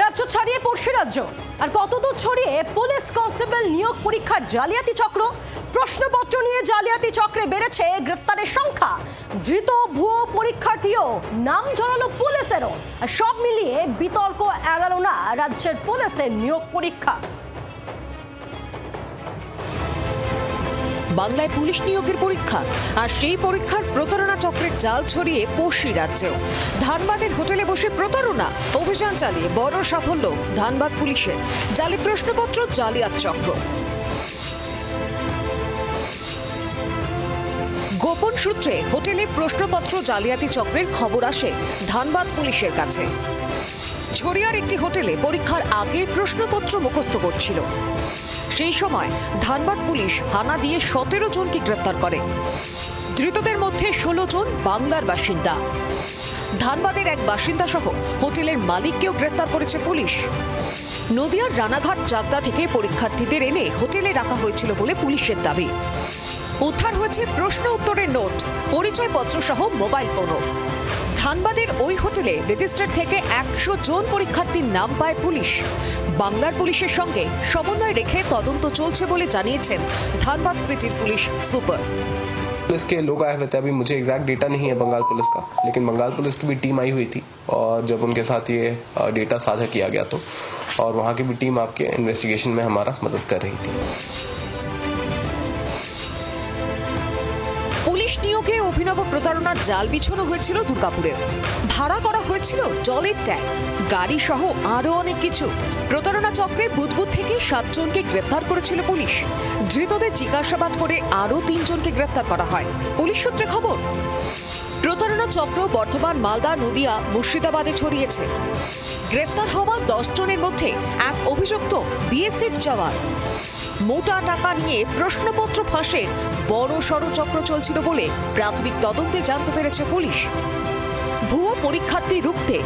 রাজ্য ছাড়িয়ে পড়শি রাজ্য আর কতদূর ছড়িয়ে পুলিশ কনস্টেবল নিয়োগ পরীক্ষার জালিয়াতি চক্র। প্রশ্নপত্র নিয়ে জালিয়াতি চক্রে বেড়েছে গ্রেফতারের সংখ্যা। ধৃত ভুয়ো পরীক্ষার্থীও নাম জড়ালো পুলিশেরও। সব মিলিয়ে বিতর্ক এড়ালো না রাজ্যের পুলিশের নিয়োগ পরীক্ষা। বাংলায় পুলিশ নিয়োগের পরীক্ষা, আর সেই পরীক্ষার প্রতারণা চক্রের জাল ছড়িয়ে পড়শি রাজ্যেও। ধানবাদের হোটেলে বসে প্রতারণা অভিযান চালিয়ে বড় সাফল্য ধানবাদ পুলিশের। জালি প্রশ্নপত্র জালিয়াত চক্র। গোপন সূত্রে হোটেলে প্রশ্নপত্র জালিয়াতি চক্রের খবর আসে ধানবাদ পুলিশের কাছে। ঝরিয়ার একটি হোটেলে পরীক্ষার আগে প্রশ্নপত্র মুখস্থ করছিল। সেই সময় ধানবাদ পুলিশ হানা দিয়ে 17 জনকে গ্রেফতার করে। ধৃতদের মধ্যে 16 জন বাংলার বাসিন্দা। ধানবাদের এক বাসিন্দা সহ হোটেলের মালিককেও গ্রেফতার করেছে পুলিশ। নদিয়ার রানাঘাট চাকদা থেকে পরীক্ষার্থীদের এনে হোটেলে রাখা হয়েছিল বলে পুলিশের দাবি। উদ্ধার হয়েছে প্রশ্ন উত্তরের নোট, পরিচয়পত্র সহ মোবাইল ফোনও। ধানবাদের ওই হোটেলে রেজিস্টার থেকে 100 জন পরীক্ষার্থীর নাম পায় পুলিশ। বাংলার পুলিশের সঙ্গে সমন্বয় রেখে তদন্ত চলছে বলে জানিয়েছেন ধানবাদ সিটির পুলিশ সুপার। पुलिस के लोग आए हुए थे, अभी मुझे एग्जैक्ट डेटा नहीं है बंगाल पुलिस का, लेकिन बंगाल पुलिस की भी टीम आई हुई थी और जब उनके साथ ये डेटा साझा किया गया तो और वहाँ की भी टीम आपके इन्वेस्टिगेशन में हमारा मदद कर रही थी। পুলিশ নিয়োগে অভিনব প্রতারণার জাল বিছানো হয়েছিল দুর্গাপুরে। ভাড়া করা হয়েছিল জলের ট্যাঙ্ক, গাড়ি সহ আরো অনেক কিছু। প্রতারণা চক্রে বুধবুধ থেকে 7 জনকে গ্রেফতার করেছিল পুলিশ। ধৃতদের জিজ্ঞাসাবাদ করে আরো 3 জনকে গ্রেফতার করা হয়। পুলিশ সূত্রে খবর, প্রতারণা চক্র বর্ধমান, মালদা, নদিয়া, মুর্শিদাবাদে ছড়িয়েছে। গ্রেফতার হওয়া 10 জনের মধ্যে এক অভিযুক্ত বিএসএফ জওয়ান। মোটা টাকা নিয়ে প্রশ্নপত্র ফাঁসে বড় সড় চক্র চলছিল বলে প্রাথমিক তদন্তে জানতে পেরেছে পুলিশ। ভুয়ো পরীক্ষার্থী রুখতে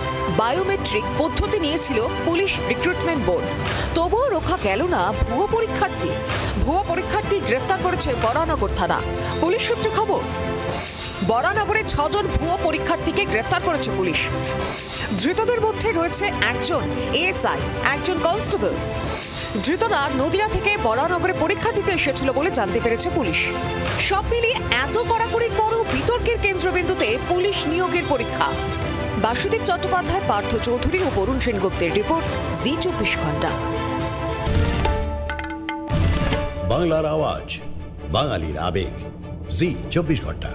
বায়োমেট্রিক পদ্ধতি নিয়েছিল পুলিশ রিক্রুটমেন্ট বোর্ড। তবুও রক্ষা গেল না ভুয়ো পরীক্ষার্থী। ভুয়ো পরীক্ষার্থী গ্রেফতার করেছে বরানগর থানা। পুলিশ সূত্রে খবর, বরানগরে 6 জন ভুয়ো পরীক্ষার্থীকে গ্রেফতার করেছে পুলিশ। ধৃতদের মধ্যে রয়েছে একজন এএসআই, একজন কনস্টেবল। ধৃতরা নদিয়া থেকে বরানগরে পরীক্ষা দিতে এসেছিল বলে জানতে পেরেছে পুলিশ। সব মিলিয়ে এত কড়াকড়ির পরও বিতর্কের কেন্দ্রবিন্দুতে পুলিশ নিয়োগের পরীক্ষা। বাসুদেব চট্টোপাধ্যায়, পার্থ চৌধুরী ও বরুণ সেনগুপ্তের রিপোর্ট, জি 24 ঘন্টা। বাংলার আওয়াজ, বাঙালির আবেগ, জি 24 ঘন্টা।